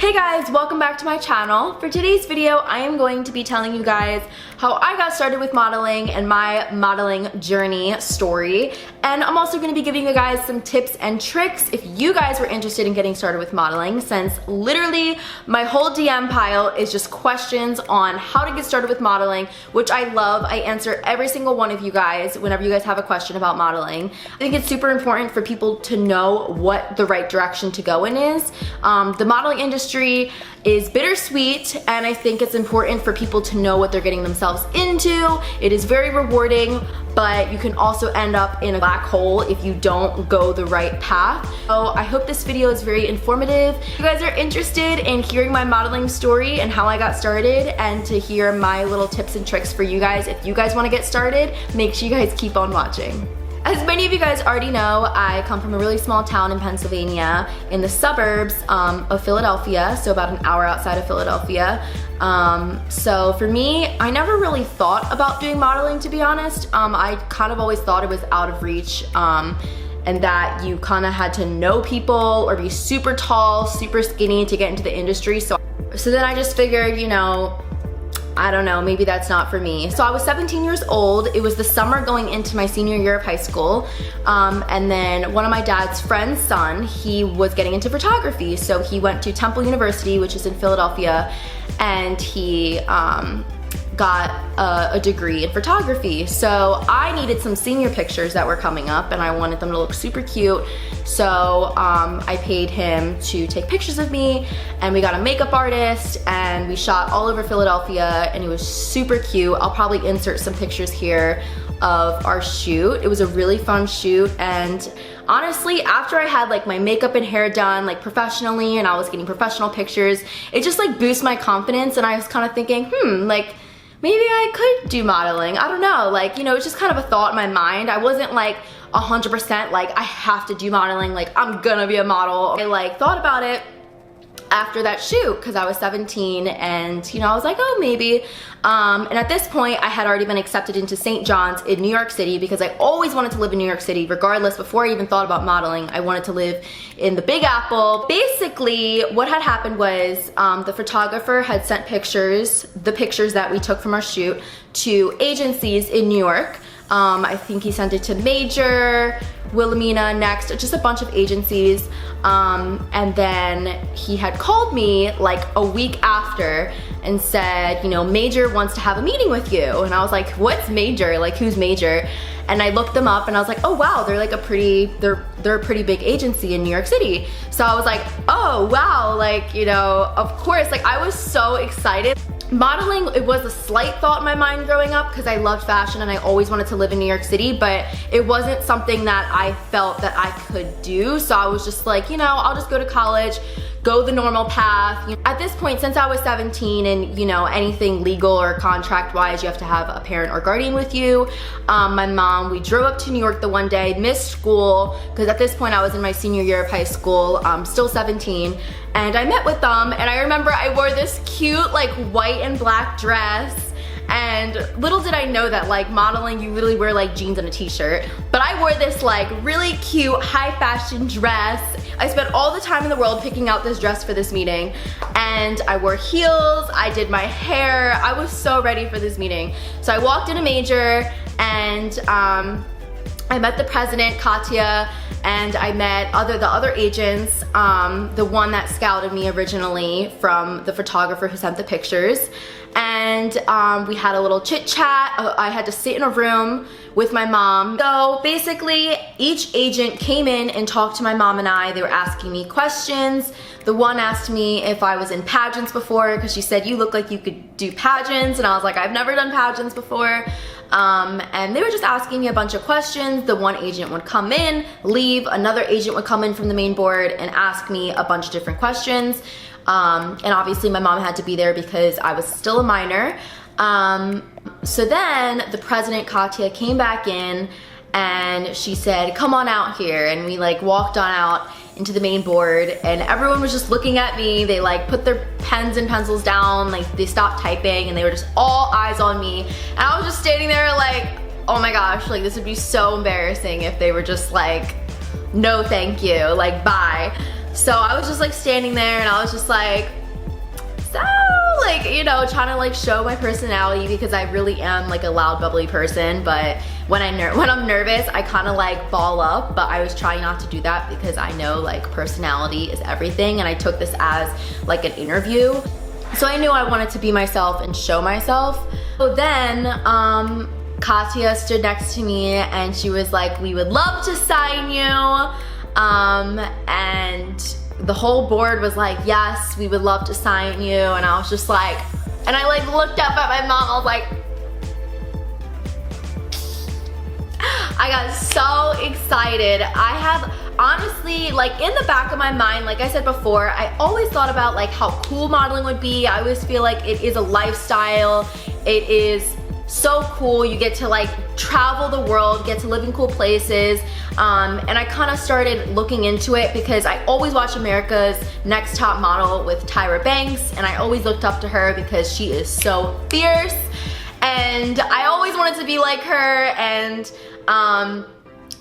Hey guys, welcome back to my channel. For today's video, I am going to be telling you guys how I got started with modeling and my modeling journey story. And I'm also going to be giving you guys some tips and tricks if you guys were interested in getting started with modeling, since literally my whole DM pile is just questions on how to get started with modeling, which I love. I answer every single one of you guys whenever you guys have a question about modeling. I think it's super important for people to know what the right direction to go in is. The modeling industry is bittersweet, and I think it's important for people to know what they're getting themselves into. It is very rewarding, but you can also end up in a black hole if you don't go the right path. So I hope this video is very informative. If you guys are interested in hearing my modeling story and how I got started, and to hear my little tips and tricks for you guys if you guys want to get started, make sure you guys keep on watching. As many of you guys already know, I come from a really small town in Pennsylvania in the suburbs of Philadelphia, so about an hour outside of Philadelphia. So for me, I never really thought about doing modeling, to be honest. I kind of always thought it was out of reach, and that you kind of had to know people or be super tall, super skinny to get into the industry. So then I just figured, you know, I don't know, maybe that's not for me. So I was 17 years old. It was the summer going into my senior year of high school. And then one of my dad's friend's son, he was getting into photography. So he went to Temple University, which is in Philadelphia, and he got a degree in photography. So I needed some senior pictures that were coming up, and I wanted them to look super cute. So I paid him to take pictures of me, and we got a makeup artist, and we shot all over Philadelphia, and it was super cute. I'll probably insert some pictures here of our shoot. It was a really fun shoot, and honestly, after I had like my makeup and hair done like professionally, and I was getting professional pictures, it just like boosted my confidence, and I was kind of thinking, like, maybe I could do modeling. I don't know, like, you know, it's just kind of a thought in my mind. I wasn't like 100% like, I have to do modeling, like I'm gonna be a model. I like thought about it after that shoot because I was 17, and you know, I was like, oh, maybe. And at this point, I had already been accepted into St. John's in New York City because I always wanted to live in New York City, regardless. Before I even thought about modeling, I wanted to live in the Big Apple. Basically, what had happened was the photographer had sent pictures, the pictures that we took from our shoot, to agencies in New York. I think he sent it to Major, Wilhelmina, Next, just a bunch of agencies. And then he had called me like a week after and said, you know, Major wants to have a meeting with you. And I was like, what's Major? Like, who's Major? And I looked them up, and I was like, oh wow, they're like a pretty big agency in New York City. So I was like, oh wow, like, you know, of course, like I was so excited. Modeling, it was a slight thought in my mind growing up because I loved fashion and I always wanted to live in New York City, but it wasn't something that I felt that I could do. So I was just like, you know, I'll just go to college, go the normal path. At this point, since I was 17, and you know, anything legal or contract wise, you have to have a parent or guardian with you. My mom, we drove up to New York the one day, missed school, because at this point I was in my senior year of high school, still 17, and I met with them, and I remember I wore this cute like white and black dress. And little did I know that like modeling, you literally wear like jeans and a t-shirt. But I wore this like really cute high fashion dress. I spent all the time in the world picking out this dress for this meeting. And I wore heels, I did my hair. I was so ready for this meeting. So I walked in a Major, and I met the president, Katya, and I met the other agents, the one that scouted me originally from the photographer who sent the pictures. And we had a little chit chat. I had to sit in a room with my mom. So basically, each agent came in and talked to my mom and I. They were asking me questions. The one asked me if I was in pageants before, because she said, you look like you could do pageants. And I was like, I've never done pageants before. And they were just asking me a bunch of questions. The one agent would come in, leave. Another agent would come in from the main board and ask me a bunch of different questions. And obviously my mom had to be there because I was still a minor. So then the president, Katya, came back in, and she said, come on out here. And we like walked on out into the main board, and everyone was just looking at me. They like put their pens and pencils down, like they stopped typing, and they were just all eyes on me. And I was just standing there like, oh my gosh, like this would be so embarrassing if they were just like, no thank you, like bye. So I was just like standing there and I was just like, so like, you know, trying to like show my personality because I really am like a loud, bubbly person. But when I'm nervous, I kind of like ball up, but I was trying not to do that because I know like personality is everything, and I took this as like an interview. So I knew I wanted to be myself and show myself. So then, Katya stood next to me and she was like, we would love to sign you. And the whole board was like, yes, we would love to sign you. And I was just like, and I like looked up at my mom, I was like, I got so excited. I have honestly, like in the back of my mind, like I said before, I always thought about like how cool modeling would be. I always feel like it is a lifestyle. It is so cool. You get to like travel the world, get to live in cool places. And I kind of started looking into it because I always watch America's Next Top Model with Tyra Banks, and I always looked up to her because she is so fierce. And I always wanted to be like her, and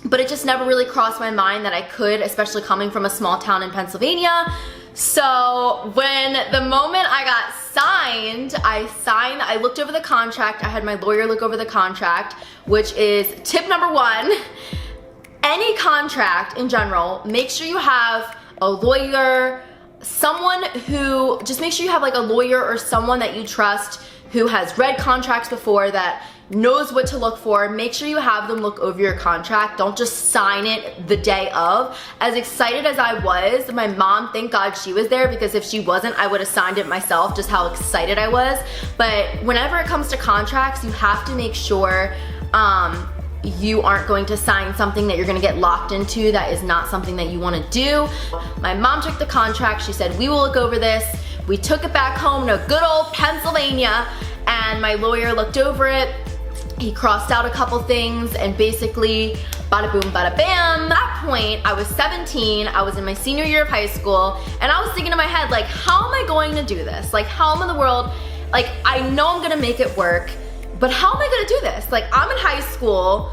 but it just never really crossed my mind that I could, especially coming from a small town in Pennsylvania. So when the moment I got signed, I looked over the contract. I had my lawyer look over the contract, which is tip number one. Any contract in general, make sure you have a lawyer, just make sure you have like a lawyer or someone that you trust who has read contracts before, that knows what to look for. Make sure you have them look over your contract. Don't just sign it the day of. As excited as I was, my mom, thank God she was there, because if she wasn't, I would have signed it myself, just how excited I was. But whenever it comes to contracts, you have to make sure you aren't going to sign something that you're gonna get locked into that is not something that you wanna do. My mom took the contract. She said, we will look over this. We took it back home to good old Pennsylvania, and my lawyer looked over it. He crossed out a couple things, and basically, bada boom, bada bam. At that point, I was 17, I was in my senior year of high school, and I was thinking in my head, like, how am I going to do this? Like, how am I in the world, like, I know I'm gonna make it work, but how am I gonna do this? Like, I'm in high school,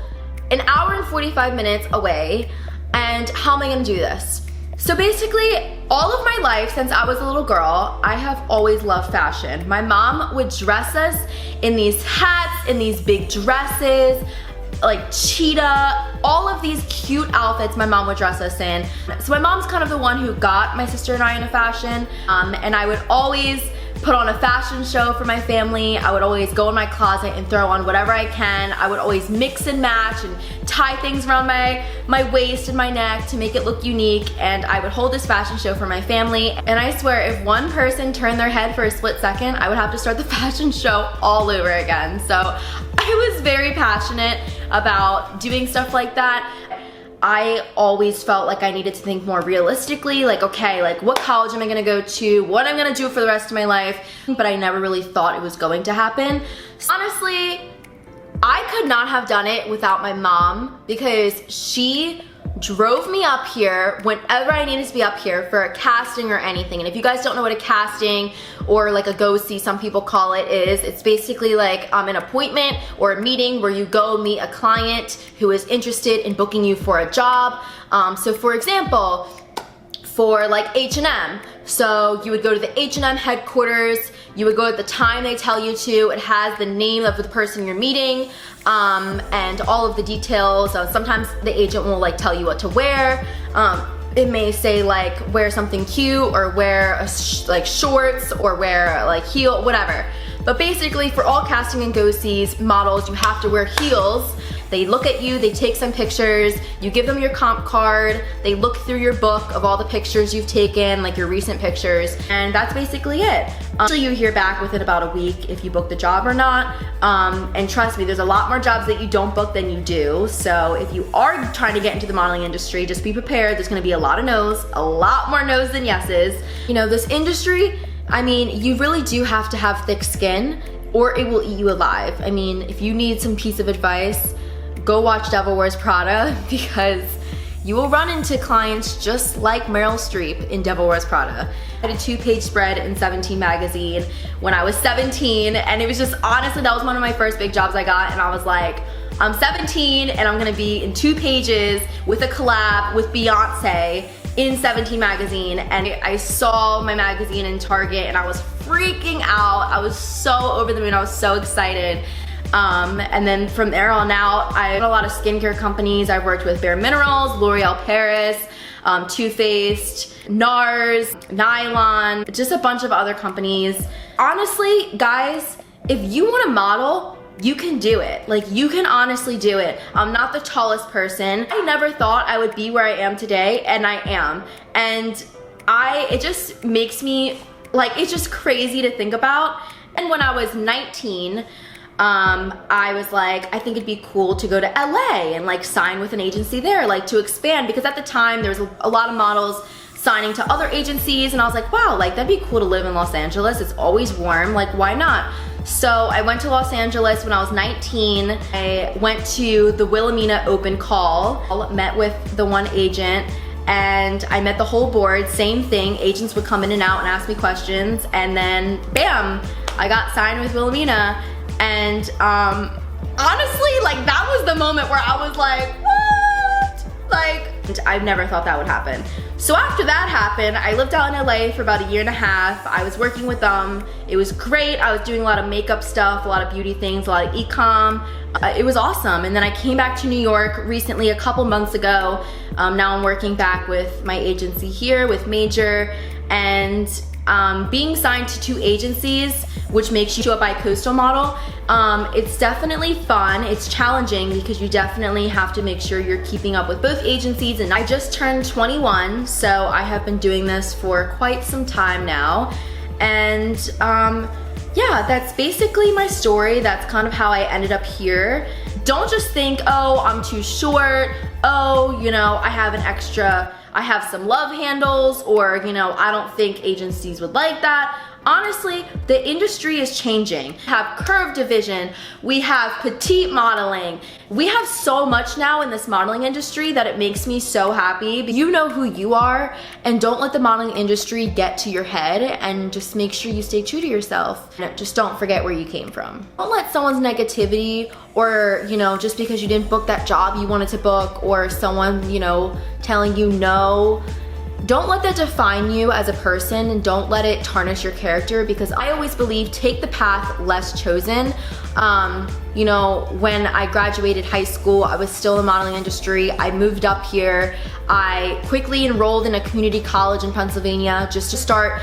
an hour and 45 minutes away, and how am I gonna do this? So basically, all of my life since I was a little girl, I have always loved fashion. My mom would dress us in these hats, in these big dresses, like cheetah, all of these cute outfits my mom would dress us in. So my mom's kind of the one who got my sister and I into fashion, and I would always put on a fashion show for my family. I would always go in my closet and throw on whatever I can. I would always mix and match and tie things around my waist and my neck to make it look unique, and I would hold this fashion show for my family. And I swear, if one person turned their head for a split second, I would have to start the fashion show all over again. So I was very passionate about doing stuff like that. I always felt like I needed to think more realistically, like, okay, like what college am I gonna go to, what I'm gonna do for the rest of my life, but I never really thought it was going to happen. Honestly, I could not have done it without my mom, because she drove me up here whenever I needed to be up here for a casting or anything. And if you guys don't know what a casting or like a go-see, some people call it, is, it's basically like an appointment or a meeting where you go meet a client who is interested in booking you for a job. So for example, for like H&M, so you would go to the H&M headquarters, you would go at the time they tell you to, it has the name of the person you're meeting, and all of the details. Sometimes the agent will like tell you what to wear. It may say like wear something cute, or wear like shorts, or wear like heel, whatever. But basically for all casting and go-sees models, you have to wear heels. They look at you, they take some pictures, you give them your comp card, they look through your book of all the pictures you've taken, like your recent pictures, and that's basically it. Usually you hear back within about a week if you book the job or not, and trust me, there's a lot more jobs that you don't book than you do. So if you are trying to get into the modeling industry, just be prepared. There's gonna be a lot of no's, a lot more no's than yeses. You know, this industry, I mean, you really do have to have thick skin or it will eat you alive. I mean, if you need some piece of advice, go watch Devil Wears Prada, because you will run into clients just like Meryl Streep in Devil Wears Prada. I had a 2-page spread in 17 magazine when I was 17, and it was just, honestly, that was one of my first big jobs I got, and I was like, I'm 17 and I'm gonna be in 2 pages with a collab with Beyonce, in 17 magazine, and I saw my magazine in Target and I was freaking out. I was so over the moon. I was so excited. And then from there on out, I had a lot of skincare companies. I worked with Bare Minerals, L'Oreal Paris, Too Faced, NARS, Nylon, just a bunch of other companies. Honestly, guys, if you want to model, you can do it. Like, you can honestly do it. I'm not the tallest person. I never thought I would be where I am today, and I am. And it just makes me, like, it's just crazy to think about. And when I was 19, I was like, I think it'd be cool to go to LA and like sign with an agency there, like to expand, because at the time there was a lot of models signing to other agencies, and I was like, wow, like that'd be cool to live in Los Angeles. It's always warm, like why not? So I went to Los Angeles when I was 19. I went to the Wilhelmina open call, met with the one agent, and I met the whole board. Same thing, agents would come in and out and ask me questions, and then bam, I got signed with Wilhelmina. And honestly, like that was the moment where I was like, what? Like, I never thought that would happen. So after that happened, I lived out in LA for about 1.5 years. I was working with them. It was great. I was doing a lot of makeup stuff, a lot of beauty things, a lot of e-com. It was awesome. And then I came back to New York recently, a couple months ago. Now I'm working back with my agency here with Major, and being signed to 2 agencies, which makes you a bi-coastal model, it's definitely fun. It's challenging because you definitely have to make sure you're keeping up with both agencies. And I just turned 21, so I have been doing this for quite some time now. And yeah, that's basically my story. That's kind of how I ended up here. Don't just think, oh, I'm too short. Oh, you know, I have some love handles, or, you know, I don't think agencies would like that. Honestly, the industry is changing. We have curve division, we have petite modeling. We have so much now in this modeling industry that it makes me so happy. But you know who you are, and don't let the modeling industry get to your head, and just make sure you stay true to yourself. Just don't forget where you came from. Don't let someone's negativity, or, you know, just because you didn't book that job you wanted to book, or someone, you know, telling you no, don't let that define you as a person, and don't let it tarnish your character, because I always believe take the path less chosen. You know, when I graduated high school, I was still in the modeling industry. I moved up here. I quickly enrolled in a community college in Pennsylvania just to start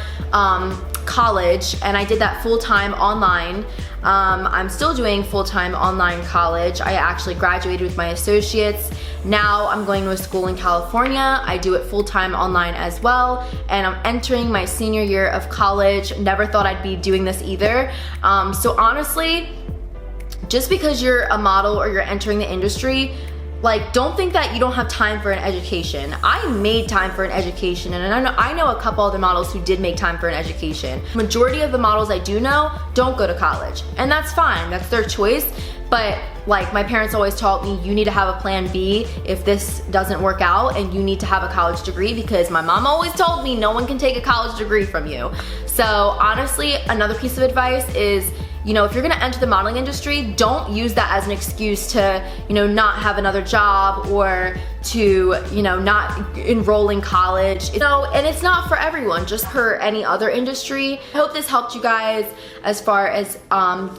college, and I did that full-time online. I'm still doing full-time online college. I actually graduated with my associates. Now I'm going to a school in California. I do it full-time online as well, and I'm entering my senior year of college. Never thought I'd be doing this either. So honestly, just because you're a model or you're entering the industry, like, don't think that you don't have time for an education. I made time for an education, and I know a couple other models who did make time for an education. Majority of the models I do know don't go to college, and that's fine, that's their choice. But like, my parents always taught me, you need to have a plan B if this doesn't work out, and you need to have a college degree, because my mom always told me no one can take a college degree from you. So honestly, another piece of advice is, you know, if you're gonna enter the modeling industry, don't use that as an excuse to, you know, not have another job, or to, you know, not enroll in college. You know, and it's not for everyone, just for any other industry. I hope this helped you guys as far as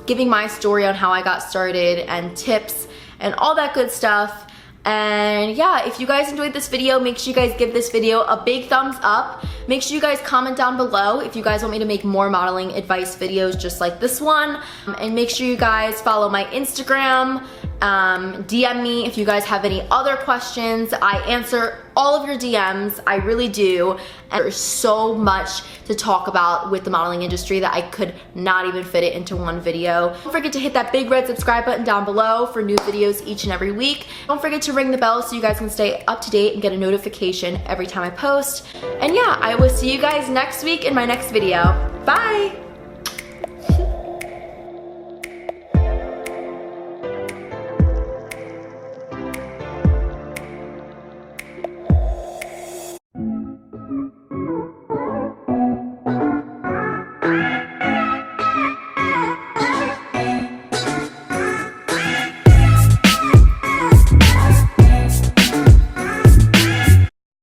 giving my story on how I got started, and tips and all that good stuff. And yeah, if you guys enjoyed this video, make sure you guys give this video a big thumbs up. Make sure you guys comment down below if you guys want me to make more modeling advice videos just like this one. And make sure you guys follow my Instagram. DM me if you guys have any other questions. I answer all of your DMs, I really do. And there's so much to talk about with the modeling industry that I could not even fit it into one video. Don't forget to hit that big red subscribe button down below for new videos each and every week. Don't forget to ring the bell so you guys can stay up to date and get a notification every time I post. And yeah, I will see you guys next week in my next video. Bye!